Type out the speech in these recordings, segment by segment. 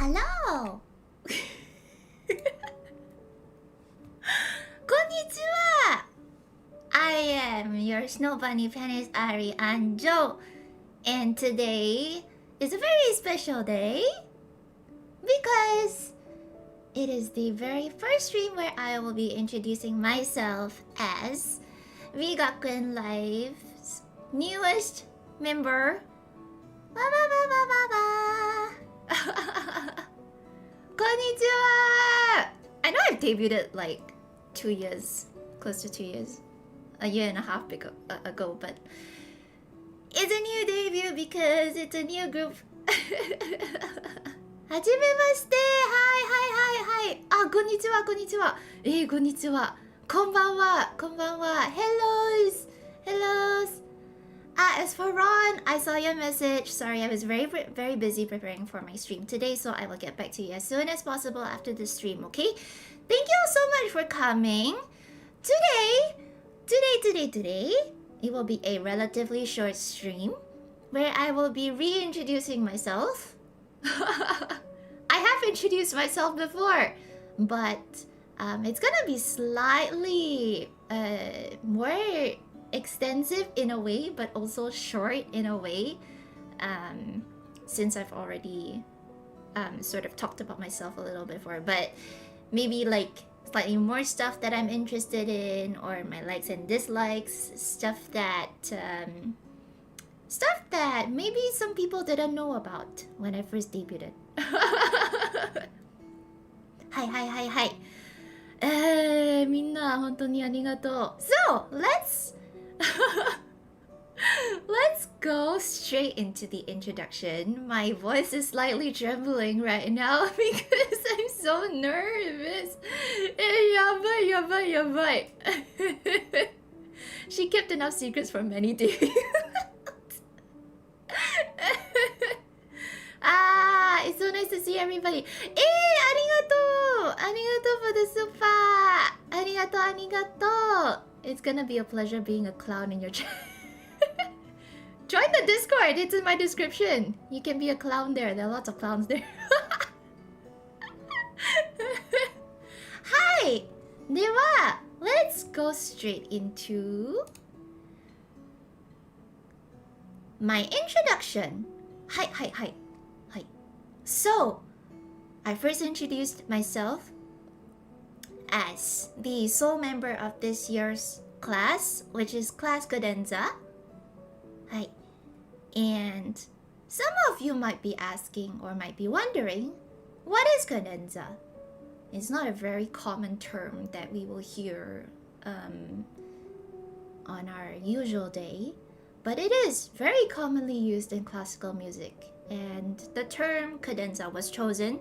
Hello! こんにちは! I am your Snow Bunny Panties Ari Anjou, and today is a very special day because it is the very first stream where I will be introducing myself as VGakuenLIVE's newest member. Konnichiwa! I know I've debuted like 2 years, close to 2 years, a year and a half ago, but it's a new debut because it's a new group. はじめまして。はい。あ、こんにちは。こんにちは。こんばんは。Hellos. As for Ron, I saw your message. Sorry, I was very busy preparing for my stream today, so I will get back to you as soon as possible after the stream, okay? Thank you so much for coming. Today, it will be a relatively short stream where I will be reintroducing myself. I have introduced myself before, but it's gonna be slightly more extensive in a way, but also short in a way, since I've already sort of talked about myself a little before, but maybe like slightly more stuff that I'm interested in, or my likes and dislikes, stuff that maybe some people didn't know about when I first debuted. Hi. みんな本当にありがとう。So, let's go straight into the introduction. My voice is slightly trembling right now because I'm so nervous. やばい。She kept enough secrets for many days. It's so nice to see everybody. ありがとう for the super. ありがとう. It's gonna be a pleasure being a clown in your chat. Join the Discord. It's in my description. You can be a clown there. There are lots of clowns there. Hi. では let's go straight into my introduction. Hi. So, I first introduced myself as the sole member of this year's class, which is Class Cadenza. Hi. And some of you might be asking or might be wondering, what is cadenza? It's not a very common term that we will hear on our usual day, but it is very commonly used in classical music. And the term cadenza was chosen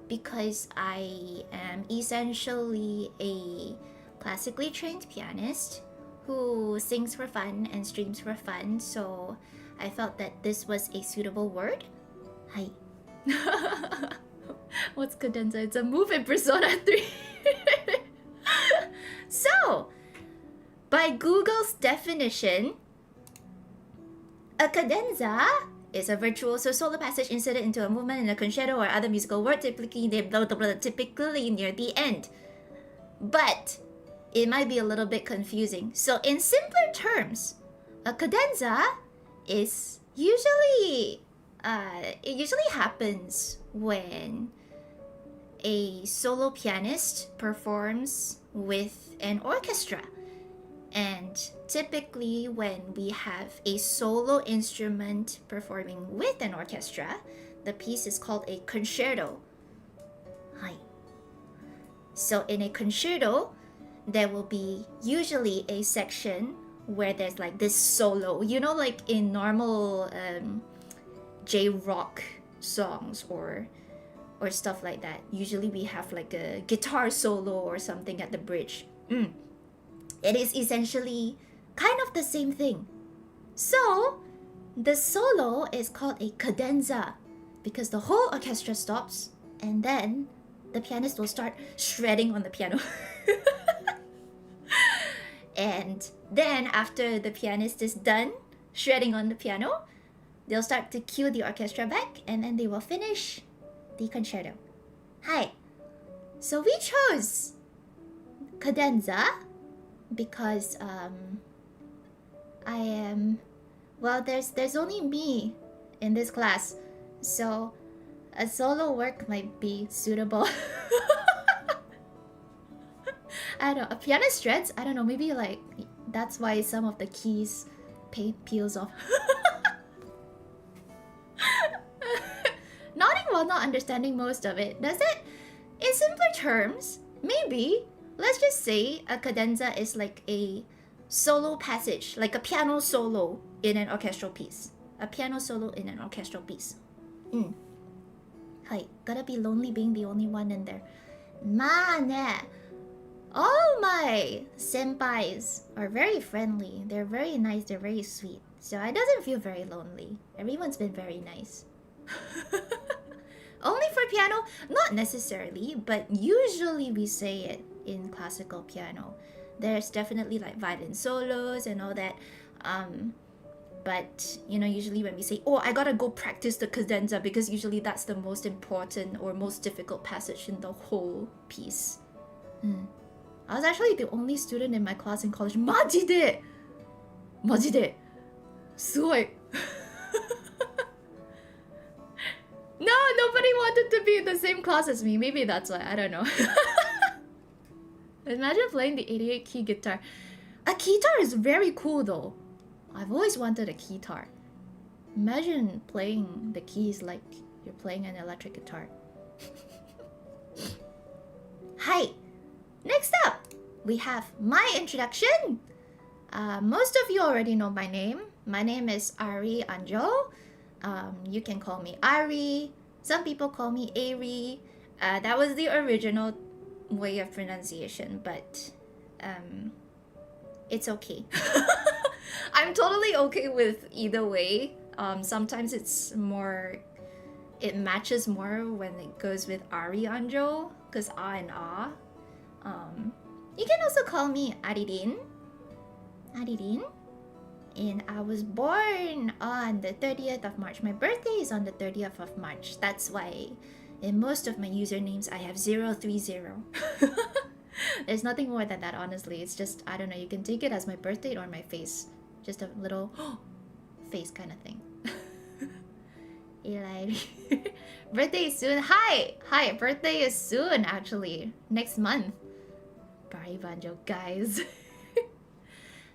because I am essentially a classically trained pianist who sings for fun and streams for fun, so I felt that this was a suitable word. Hi. What's cadenza? It's a move in Persona 3. So, by Google's definition, a cadenza is a virtuoso solo passage inserted into a movement in a concerto or other musical work, typically near the end. But it might be a little bit confusing. So in simpler terms, a cadenza is usually it usually happens when a solo pianist performs with an orchestra. And typically when we have a solo instrument performing with an orchestra, the piece is called a concerto. Hi. So in a concerto, there will be usually a section where there's like this solo, you know, like in normal J-rock songs or stuff like that. Usually we have like a guitar solo or something at the bridge. It is essentially kind of the same thing. So, the solo is called a cadenza because the whole orchestra stops and then the pianist will start shredding on the piano. And then after the pianist is done shredding on the piano, they'll start to cue the orchestra back and then they will finish the concerto. Hi. So we chose cadenza because I am, well, there's only me in this class, so a solo work might be suitable. I don't know, a piano strets, I don't know, maybe like that's why some of the keys peels off. Nodding while not understanding most of it. Does it? In simpler terms, maybe, let's just say a cadenza is like a solo passage, like a piano solo in an orchestral piece. A piano solo in an orchestral piece. Hi, gotta be lonely being the only one in there. Ma all my senpais are very friendly. They're very nice, they're very sweet. So it doesn't feel very lonely. Everyone's been very nice. Only for piano? Not necessarily, but usually we say it in classical piano. There's definitely like violin solos and all that. But, you know, usually when we say, oh, I gotta go practice the cadenza, because usually that's the most important or most difficult passage in the whole piece. I was actually the only student in my class in college. 마지대! 마지대! すごい! No, nobody wanted to be in the same class as me. Maybe that's why. I don't know. Imagine playing the 88 key guitar. A keytar is very cool though. I've always wanted a keytar. Imagine playing the keys like you're playing an electric guitar. Hi! Next up, we have my introduction. Most of you already know my name. My name is Ari Anjou. You can call me Ari. Some people call me Ari. That was the original way of pronunciation, but it's okay. I'm totally okay with either way. Sometimes it matches more when it goes with Ari Anjou, because and ah. You can also call me Aririn. Aririn. And I was born on the 30th of March. My birthday is on the 30th of March. That's why in most of my usernames I have 030. There's nothing more than that, honestly. It's just, I don't know, you can take it as my birth date or my face. Just a little face kind of thing. Eli. Birthday is soon. Hi, birthday is soon actually. Next month. Bari Banjo, guys.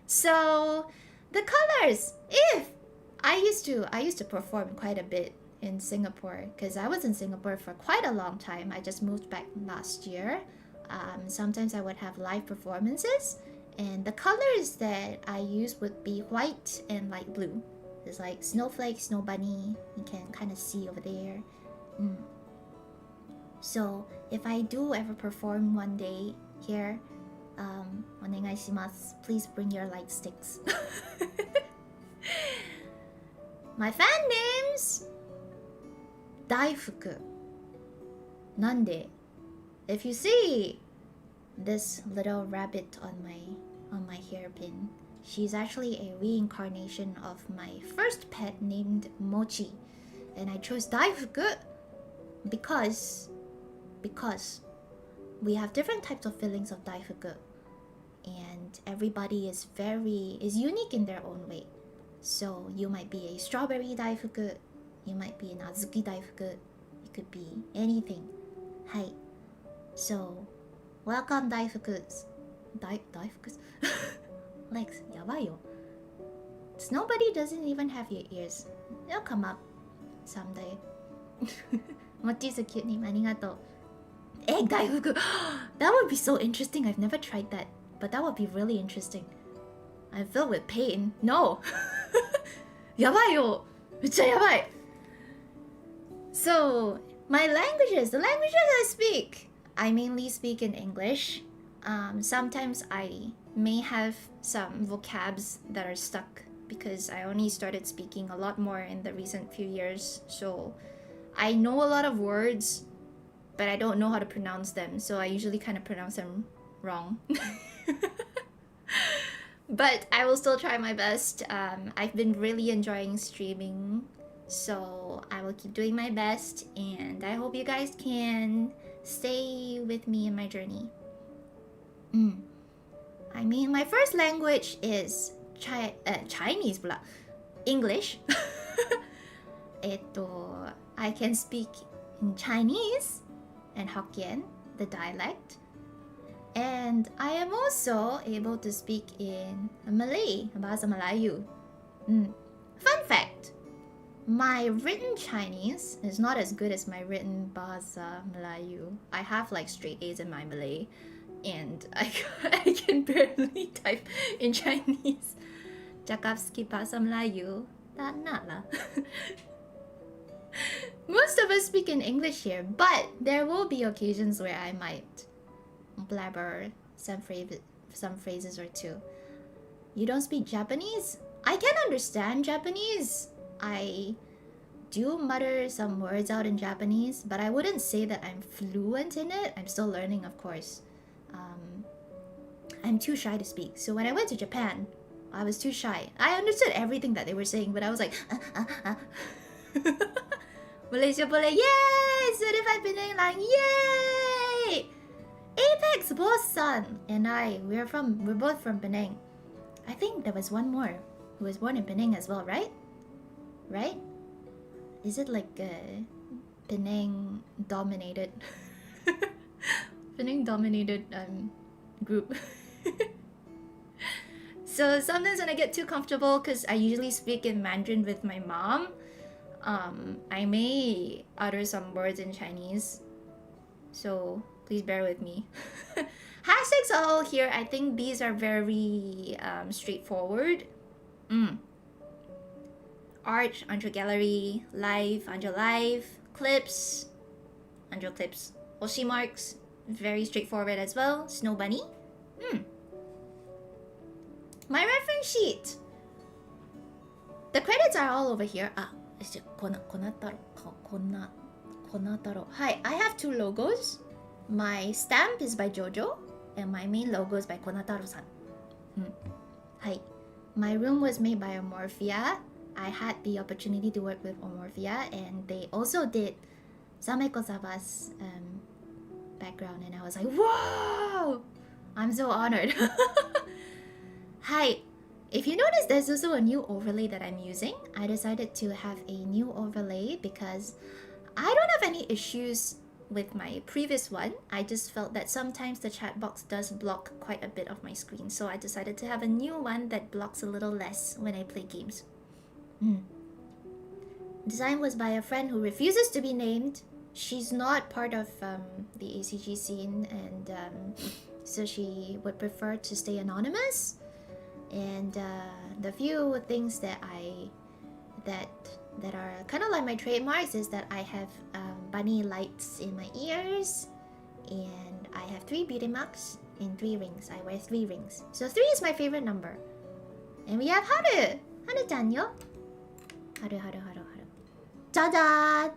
So the colors, if I used to perform quite a bit in Singapore, because I was in Singapore for quite a long time. I just moved back last year. Sometimes I would have live performances, and the colors that I use would be white and light blue. It's like snowflake, snow bunny. You can kind of see over there. So if I do ever perform one day here, onegaishimasu. Please bring your light sticks. My fan names. Daifuku. Nande. If you see this little rabbit on my hairpin, she's actually a reincarnation of my first pet named Mochi, and I chose Daifuku because we have different types of fillings of Daifuku, and everybody is unique in their own way. So you might be a strawberry Daifuku, you might be an azuki Daifuku, it could be anything. Hi. So welcome Daifukus. Daifukus? Lex, yabai yo. Nobody doesn't even have your ears. It'll come up someday. Mochi's a cute name. Arigato. Egg Daifuku. That would be so interesting. I've never tried that, but that would be really interesting. I'm filled with pain. No. Yabai yo. Mecha yabai. So, my languages. The languages I speak. I mainly speak in English. Sometimes I may have some vocabs that are stuck because I only started speaking a lot more in the recent few years. So I know a lot of words, but I don't know how to pronounce them. So I usually kind of pronounce them wrong. But I will still try my best. I've been really enjoying streaming So I will keep doing my best, and I hope you guys can stay with me in my journey. I mean, my first language is Chinese, blah, English. I can speak in Chinese and Hokkien, the dialect. And I am also able to speak in Malay, Bahasa Melayu. Fun fact, my written Chinese is not as good as my written Bahasa Melayu. I have like straight A's in my Malay, and I can barely type in Chinese. Cakap sikit Bahasa Melayu, tak nak lah. Most of us speak in English here, but there will be occasions where I might blabber some phrases or two. You don't speak Japanese? I can understand Japanese. I do mutter some words out in Japanese, but I wouldn't say that I'm fluent in it. I'm still learning, of course. I'm too shy to speak. So when I went to Japan, I was too shy. I understood everything that they were saying, but I was like, Malaysia boleh, yay! Certified Penang lang, yay! Apex Bosan and we're both from Penang. I think there was one more who was born in Penang as well, right? Right? Is it like a Penang dominated Penang dominated group? So sometimes when I get too comfortable, because I usually speak in Mandarin with my mom, I may utter some words in Chinese. So please bear with me. Hashtags are all here. I think these are very straightforward. Art, Anjou Gallery, Live, Anjou Live, Clips, Anjou Clips, Oshi Marks, very straightforward as well. Snow Bunny. My reference sheet. The credits are all over here. It's just Konataro. Hi, I have two logos. My stamp is by Jojo, and my main logo is by Konataro-san. Hi. My room was made by Omorphia. I had the opportunity to work with Omorphia, and they also did Sameko Saba's background, and I was like, whoa! I'm so honored. Hi. If you notice, there's also a new overlay that I'm using. I decided to have a new overlay because I don't have any issues with my previous one. I just felt that sometimes the chat box does block quite a bit of my screen, so I decided to have a new one that blocks a little less when I play games. Design was by a friend who refuses to be named. She's not part of the ACG scene, and so she would prefer to stay anonymous. And the few things that are kind of like my trademarks is that I have bunny lights in my ears, and I have 3 beauty marks and 3 rings. I wear 3 rings. So 3 is my favorite number. And we have Haru! Haru-chanyo! Haru. Jajan!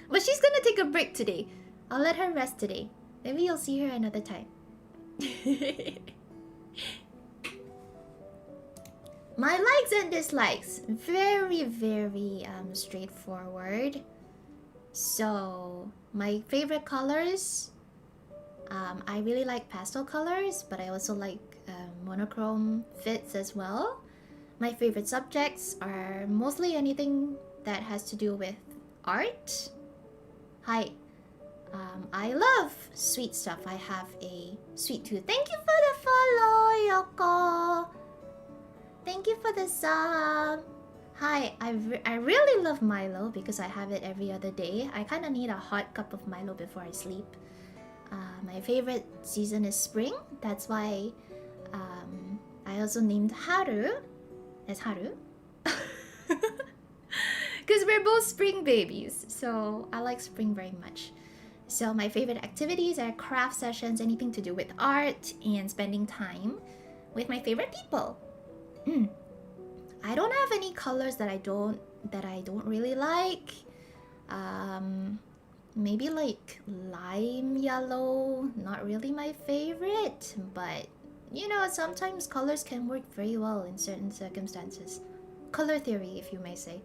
But she's gonna take a break today. I'll let her rest today. Maybe you'll see her another time. My likes and dislikes, very, very straightforward. So my favorite colors, I really like pastel colors, but I also like monochrome fits as well. My favorite subjects are mostly anything that has to do with art. Hi. I love sweet stuff. I have a sweet tooth. Thank you for the follow, Yoko. Thank you for the sub. Hi, I really love Milo because I have it every other day. I kind of need a hot cup of Milo before I sleep. My favorite season is spring. That's why I also named Haru as Haru. Because we're both spring babies. So I like spring very much. So my favorite activities are craft sessions, anything to do with art, and spending time with my favorite people. I don't have any colors that I don't really like. Maybe like lime yellow, not really my favorite, but you know, sometimes colors can work very well in certain circumstances. Color theory, if you may say.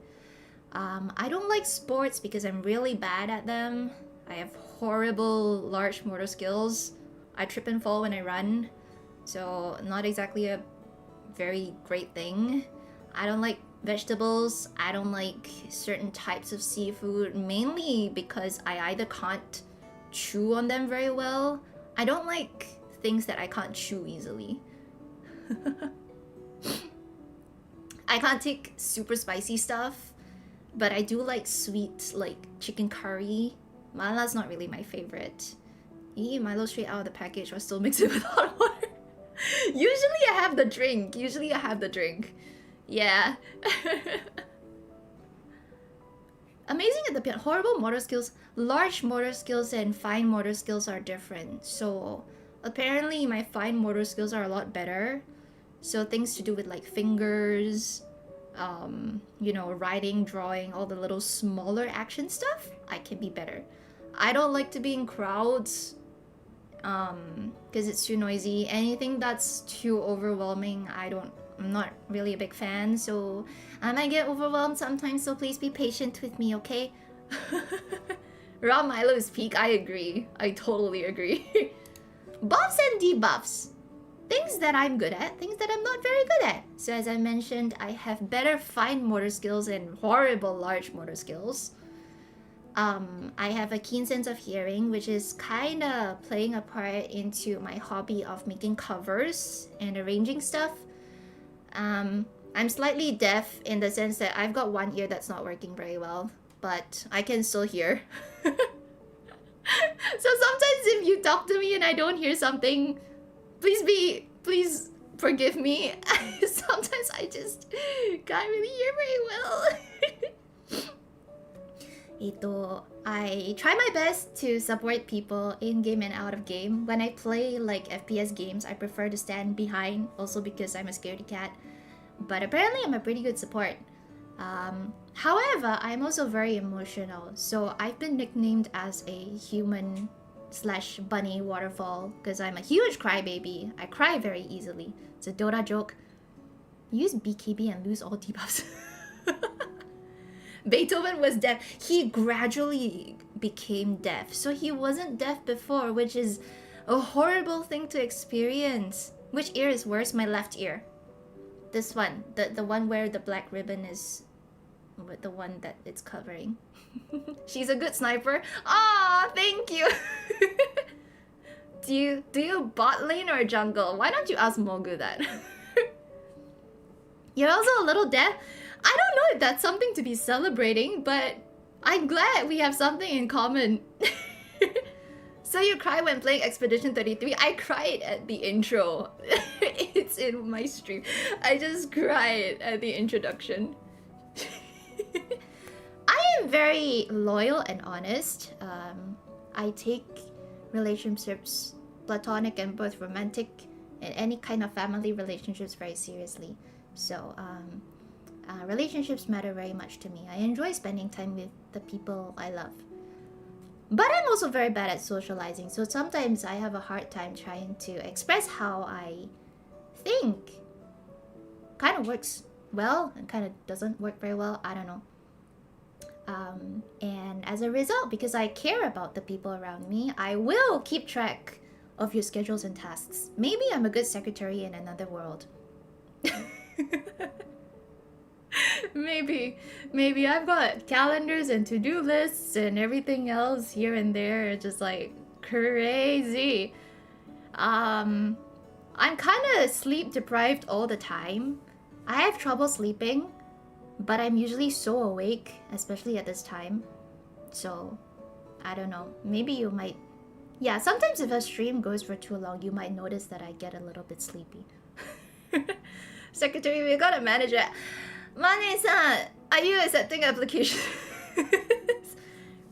I don't like sports because I'm really bad at them. I have horrible large motor skills. I trip and fall when I run, so not exactly a very great thing. I don't like vegetables. I don't like certain types of seafood, mainly because I either can't chew on them very well. I don't like things that I can't chew easily. I can't take super spicy stuff, but I do like sweet, like chicken curry. Mala's not really my favorite. You eat Milo straight out of the package or still mix it with hot water? Usually I have the drink. Yeah. Amazing at the piano. Horrible motor skills. Large motor skills and fine motor skills are different. So apparently my fine motor skills are a lot better. So things to do with like fingers, you know, writing, drawing, all the little smaller action stuff, I can be better. I don't like to be in crowds because it's too noisy. Anything that's too overwhelming, I'm not really a big fan, so I might get overwhelmed sometimes, so please be patient with me, okay? Raw Milo is peak, I agree. I totally agree. Buffs and debuffs. Things that I'm good at, things that I'm not very good at. So as I mentioned, I have better fine motor skills and horrible large motor skills. I have a keen sense of hearing, which is kind of playing a part into my hobby of making covers and arranging stuff. I'm slightly deaf in the sense that I've got one ear that's not working very well, but I can still hear. So sometimes if you talk to me and I don't hear something, please forgive me. Sometimes I just can't really hear very well. I try my best to support people in-game and out of game. When I play like FPS games, I prefer to stand behind, also because I'm a scaredy cat. But apparently I'm a pretty good support. However, I'm also very emotional, so I've been nicknamed as a human/bunny waterfall because I'm a huge crybaby. I cry very easily. It's a Dota joke. Use BKB and lose all debuffs. Beethoven was deaf. He gradually became deaf, so he wasn't deaf before, which is a horrible thing to experience. Which ear is worse? My left ear. This one, the one where the black ribbon is the one that it's covering. She's a good sniper. Ah, thank you. Do you bot lane or jungle? Why don't you ask Mogu that? You're also a little deaf. I don't know if that's something to be celebrating, but I'm glad we have something in common. So you cry when playing Expedition 33? I cried at the intro. It's in my stream. I just cried at the introduction. I am very loyal and honest. I take relationships, platonic and both romantic, and any kind of family relationships very seriously. So, relationships matter very much to me. I enjoy spending time with the people I love. But I'm also very bad at socializing, so sometimes I have a hard time trying to express how I think. Kind of works well and kind of doesn't work very well, I don't know. And as a result, because I care about the people around me, I will keep track of your schedules and tasks. Maybe I'm a good secretary in another world. Maybe I've got calendars and to-do lists and everything else here and there, just like crazy. I'm kind of sleep deprived all the time. I have trouble sleeping, but I'm usually so awake, especially at this time. So, I don't know. Maybe you might... Yeah, sometimes if a stream goes for too long, you might notice that I get a little bit sleepy. Secretary, we gotta manage it. Mane-san, are you accepting applications?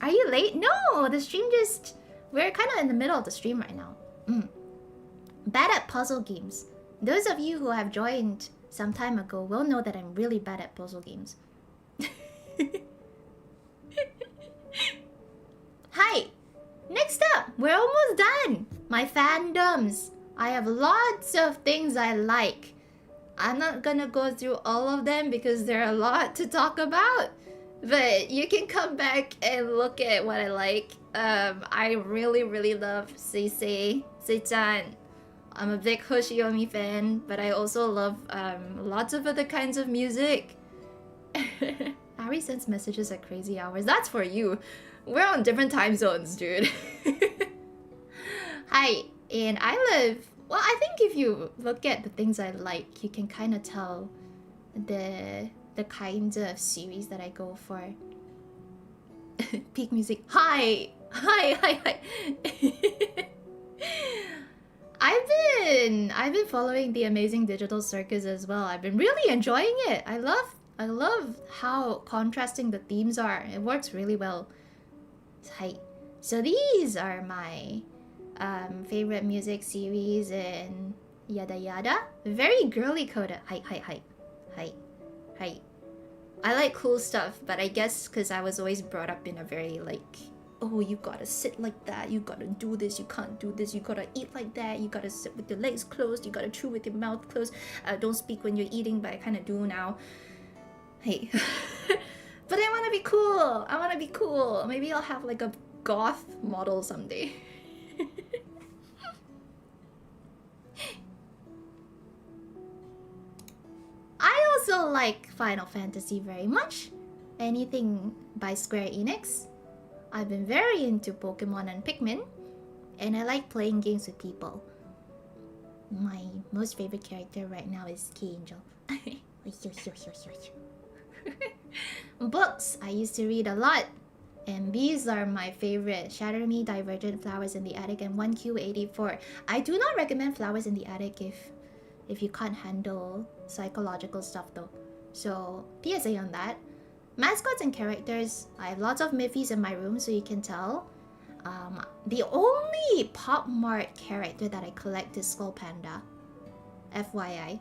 Are you late? No, the stream just... We're kind of in the middle of the stream right now. Bad at puzzle games. Those of you who have joined some time ago will know that I'm really bad at puzzle games. Hi! Next up, we're almost done! My fandoms. I have lots of things I like. I'm not gonna go through all of them because there are a lot to talk about. But you can come back and look at what I like. I really love Seichan. I'm a big Hoshiomi fan, but I also love lots of other kinds of music. Ari sends messages at crazy hours. That's for you. We're on different time zones, dude. Hi, and I live... Well, I think if you look at the things I like, you can kind of tell the kinds of series that I go for. Peak music. Hi! I've been following the Amazing Digital Circus as well. I've been really enjoying it. I love how contrasting the themes are. It works really well. Hi. So these are my favorite music series and yada yada. Very girly coded. Hi. I like cool stuff, but I guess because I was always brought up in a very like, oh, you gotta sit like that, you gotta do this, you can't do this, you gotta eat like that, you gotta sit with your legs closed, you gotta chew with your mouth closed, don't speak when you're eating, but I kind of do now. Hey. But I want to be cool. Maybe I'll have like a goth model someday. I also like Final Fantasy very much. Anything by Square Enix. I've been very into Pokemon and Pikmin. And I like playing games with people. My most favorite character right now is Key Angel. Books. I used to read a lot. And these are my favorite. Shatter Me, Divergent, Flowers in the Attic, and 1Q84. I do not recommend Flowers in the Attic if you can't handle psychological stuff though. So, PSA on that. Mascots and characters. I have lots of Miffys in my room, so you can tell. The only Pop Mart character that I collect is Skull Panda. FYI.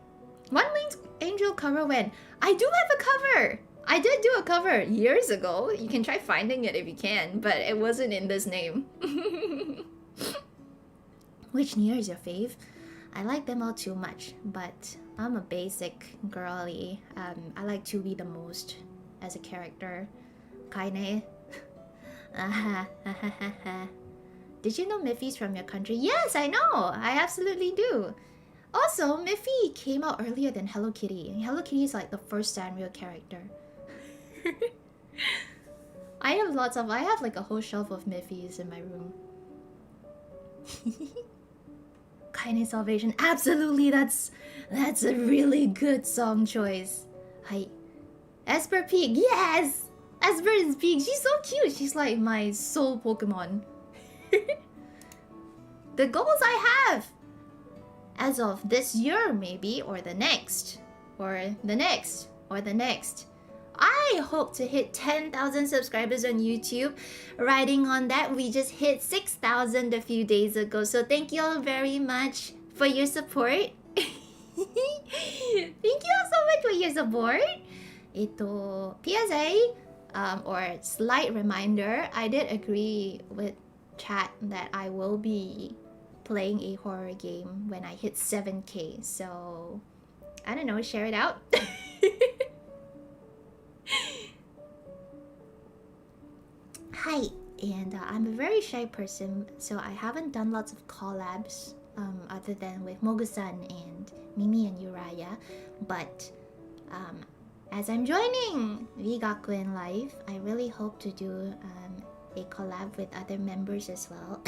One Winged Angel cover when? I do have a cover! I did do a cover years ago. You can try finding it if you can, but it wasn't in this name. Which Nier is your fave? I like them all too much, but I'm a basic girly. I like 2B the most as a character. Kaine. Did you know Miffy's from your country? Yes, I know! I absolutely do. Also, Miffy came out earlier than Hello Kitty. Hello Kitty is like the first Sanrio character. I have like a whole shelf of Miffys in my room. Kaine Salvation. Absolutely, that's a really good song choice. Hi. Esper Peak. Yes! Esper is Peak. She's so cute. She's like my soul Pokemon. The goals I have as of this year maybe, or the next, or the next, or the next. I hope to hit 10,000 subscribers on YouTube. Riding on that, we just hit 6,000 a few days ago. So thank you all very much for your support. Thank you all so much for your support. PSA, or slight reminder, I did agree with chat that I will be playing a horror game when I hit 7K. So, I don't know, share it out. Hi, and I'm a very shy person, so I haven't done lots of collabs other than with Mogu-san and Mimi and Uriah. But as I'm joining VGakuenLIVE, I really hope to do a collab with other members as well.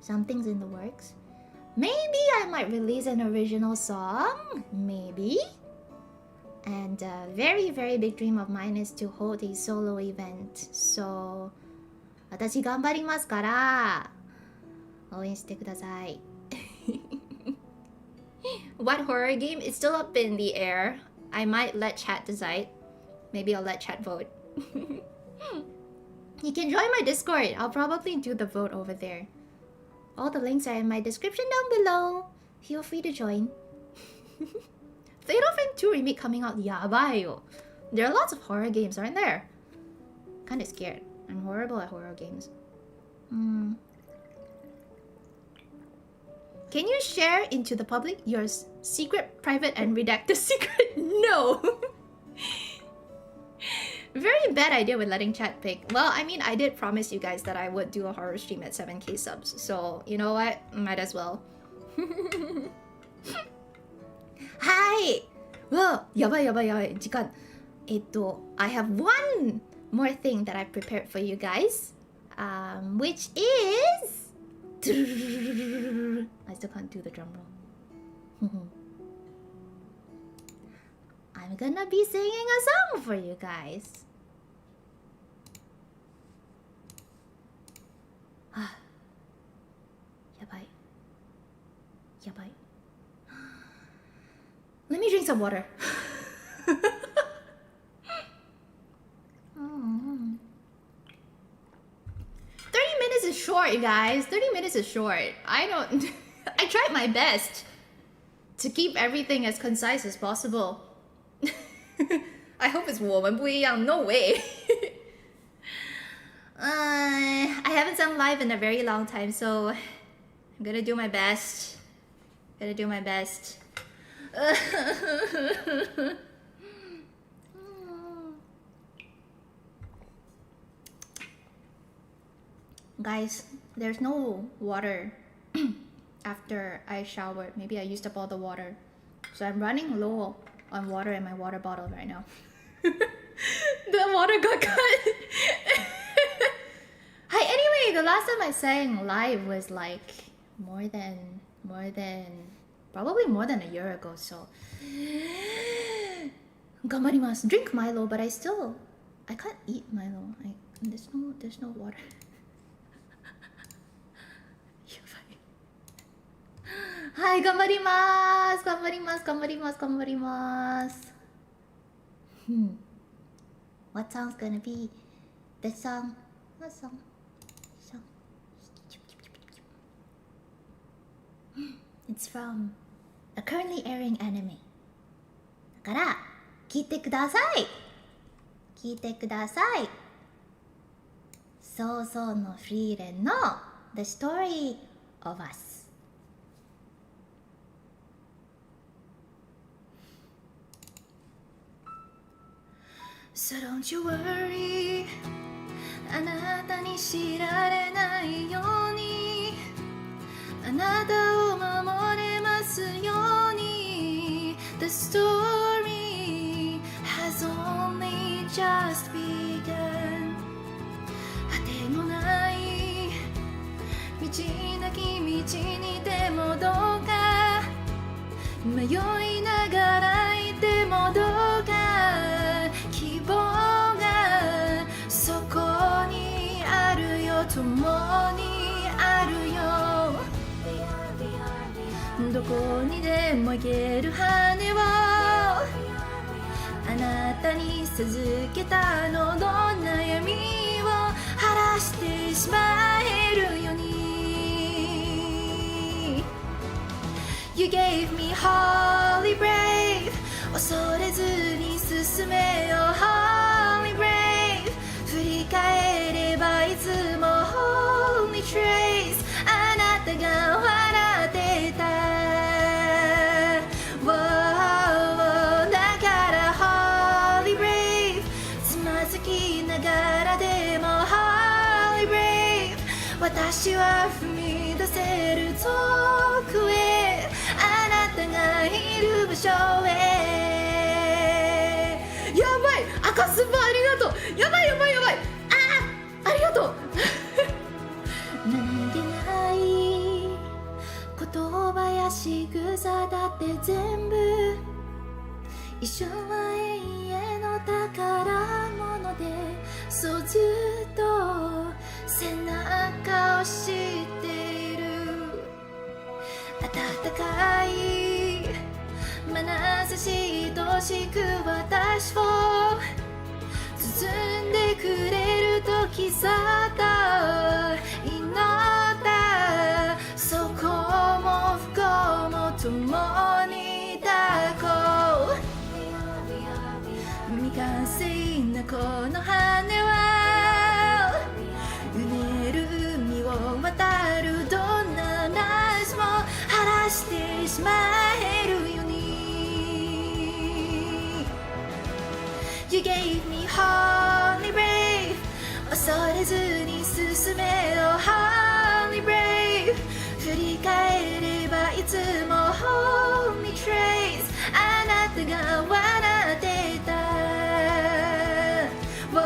Something's in the works. Maybe I might release an original song. Maybe. And a very, very big dream of mine is to hold a solo event. So, 私頑張りますから、応援してください。What horror game? It's still up in the air. I might let chat decide. Maybe I'll let chat vote. You can join my Discord. I'll probably do the vote over there. All the links are in my description down below. Feel free to join. Fatal Frame 2 remake coming out. Yabai yo. There are lots of horror games, aren't there? Kinda scared. I'm horrible at horror games. Can you share into the public your secret, private, and redacted secret? No! Very bad idea with letting chat pick. Well, I mean, I did promise you guys that I would do a horror stream at 7k subs. So, you know what? Might as well. Hi! Well, やばいやばいやばい。時間。I have one more thing that I prepared for you guys. Which is... I still can't do the drum roll. I'm gonna be singing a song for you guys. Yabai. Yabai. Let me drink some water. 30 minutes is short, you guys. 30 minutes is short. I tried my best to keep everything as concise as possible. I hope it's 我们不一样. No way. I haven't done live in a very long time, so I'm gonna do my best. Gonna do my best. Guys, there's no water after I showered. Maybe I used up all the water. So I'm running low on water in my water bottle right now. The water got cut. Hi, anyway, the last time I sang live was like probably more than a year ago, so 頑張ります. Drink Milo, but I can't eat Milo. There's no water. やばい. はい、頑張ります。頑張ります。頑張ります。頑張ります。What song's gonna be the song? What song? It's from a currently airing anime. だから聞いてください。聞いてください。想像のフリーレンの The Story of Us. So don't you worry. あなたに知られないようにあなたを守れますように The story has only just begun 果てもない道なき道にでもどうか迷いながらいてもどうか希望がそこにあるよ共にあるよどこにでも行ける羽をあなたに授けたのどんな闇を晴らしてしまえるように You gave me holy brave 恐れずに進めよ Holy brave 振り返ればいつも Holy trace あなたが笑ってた Whoa, だから Holy brave つまずきながらでも Holy brave 私は踏み出せる遠くへあなたがいる場所へやばい赤スパありがとうやばいやばいやばいありがとう何気ない言葉や仕草だって全部一瞬は永遠の宝物でそうずっと背中を知っている暖かい眼差し愛しく私を包んでくれる時さった祈ったそこも不幸も共に抱こう未完成なこの羽はうねる海を渡るどんな嵐も晴らしてしまえるように You gave me holy brave 恐れずに進めよ holy brave 振り返ればいつも holy trace あなたが笑ってた Whoa,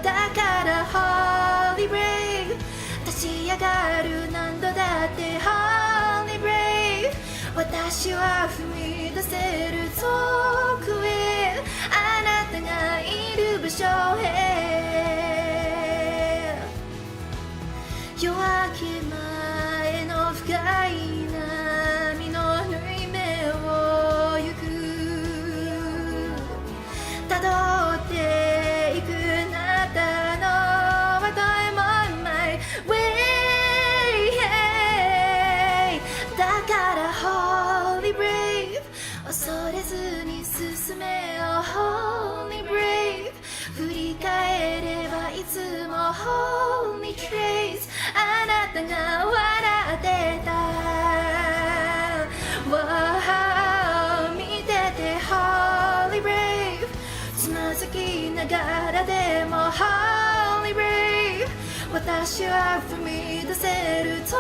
だから holy brave 立ち上がる何度だって holy brave 私は踏み出せる遠くへあなたがいる場所へ夜明け前の深い波の縫い目を行くたどっていくあなたの What I'm on my way だから Holy Brave 恐れずに進めよ Holy Brave 振り返ればいつも Holy Trace あなたが笑ってた Wow 見てて Holy Brave つまずきながらでも Holy Brave 私は踏み出せる遠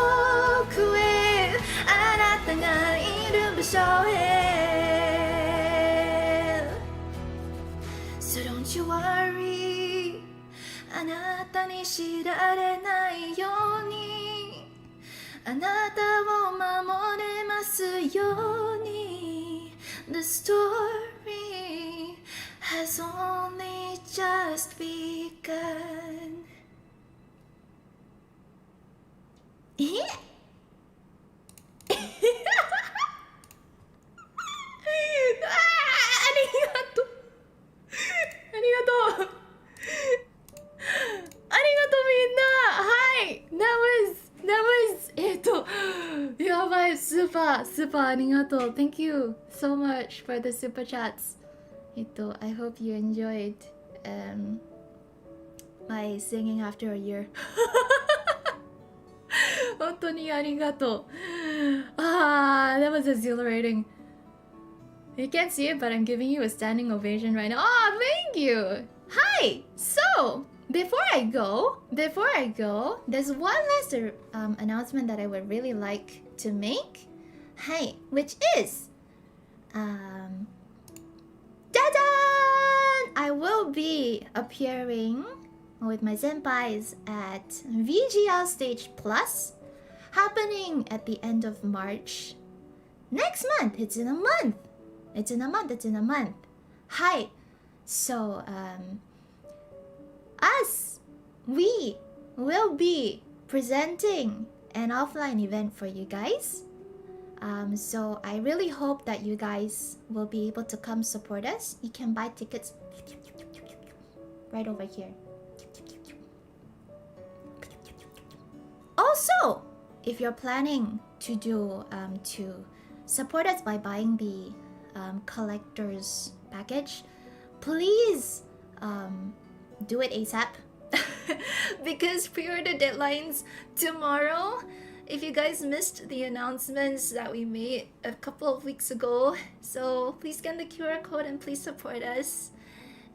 くへあなたがいる場所へ So don't you worry あなたに知られないようにあなたを守れますように The story has only just begun えありがとうありがとうありがとうみんなはい That was やばいスーパーありがとう Thank you so much for the super chats I hope you enjoyed my singing after a year 本当にありがとう That was exhilarating You can't see it, but I'm giving you a standing ovation right now. Oh, thank you! Hi! So, before I go, there's one last announcement that I would really like to make. Hi, which is... Dadan! I will be appearing with my senpais at VGL Stage Plus, happening at the end of March. Next month! It's in a month! It's in a month. Hi. So, we will be presenting an offline event for you guys. So I really hope that you guys will be able to come support us. You can buy tickets right over here. Also, if you're planning to do to support us by buying the collector's package, please do it ASAP because pre-order deadlines tomorrow. If you guys missed the announcements that we made a couple of weeks ago, so please scan the QR code and please support us.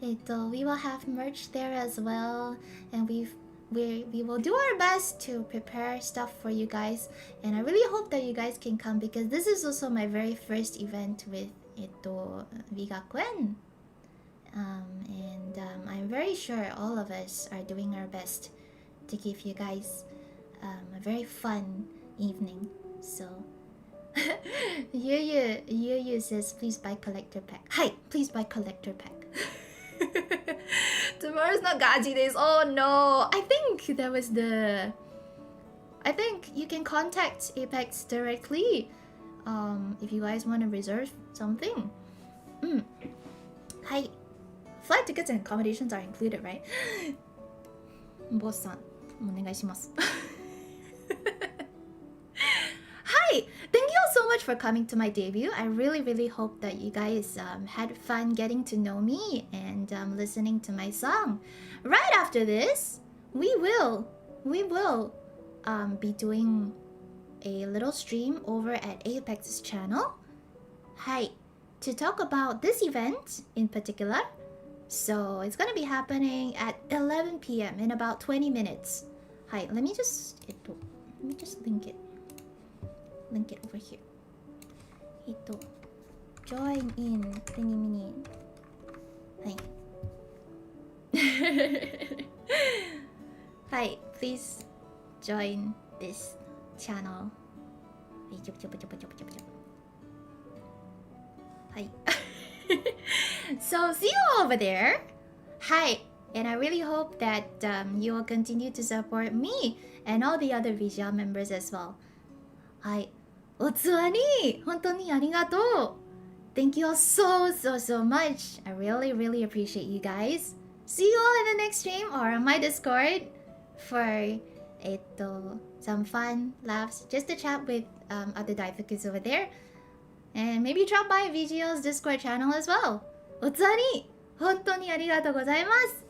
We will have merch there as well, and we will do our best to prepare stuff for you guys, and I really hope that you guys can come because this is also my very first event with VGakuen, and I'm very sure all of us are doing our best to give you guys a very fun evening. So Yu says please buy collector pack. Hi, please buy collector pack. Tomorrow's not Gaji days. Oh no, I think you can contact Apex directly if you guys want to reserve something. Hi. Flight tickets and accommodations are included, right? Boss-san, お願いします。Hi! Thank you all so much for coming to my debut. I really hope that you guys had fun getting to know me and listening to my song. Right after this, we will be doing a little stream over at Apex's channel. Hi. to talk about this event in particular. So it's gonna be happening at 11 p.m. in about 20 minutes. Hi, let me just link it over here. Join in thingy mini. Hi. Hi, please join this channel. Hi. So see you over there. Hi, and I really hope that you will continue to support me and all the other VGL members as well. Hi. おつわり本当にありがとう Thank you all so much. I really appreciate you guys. See you all in the next stream or on my Discord for some fun laughs, just to chat with other Daifukus over there. And maybe drop by VGL's Discord channel as well. おつわり本当にありがとうございます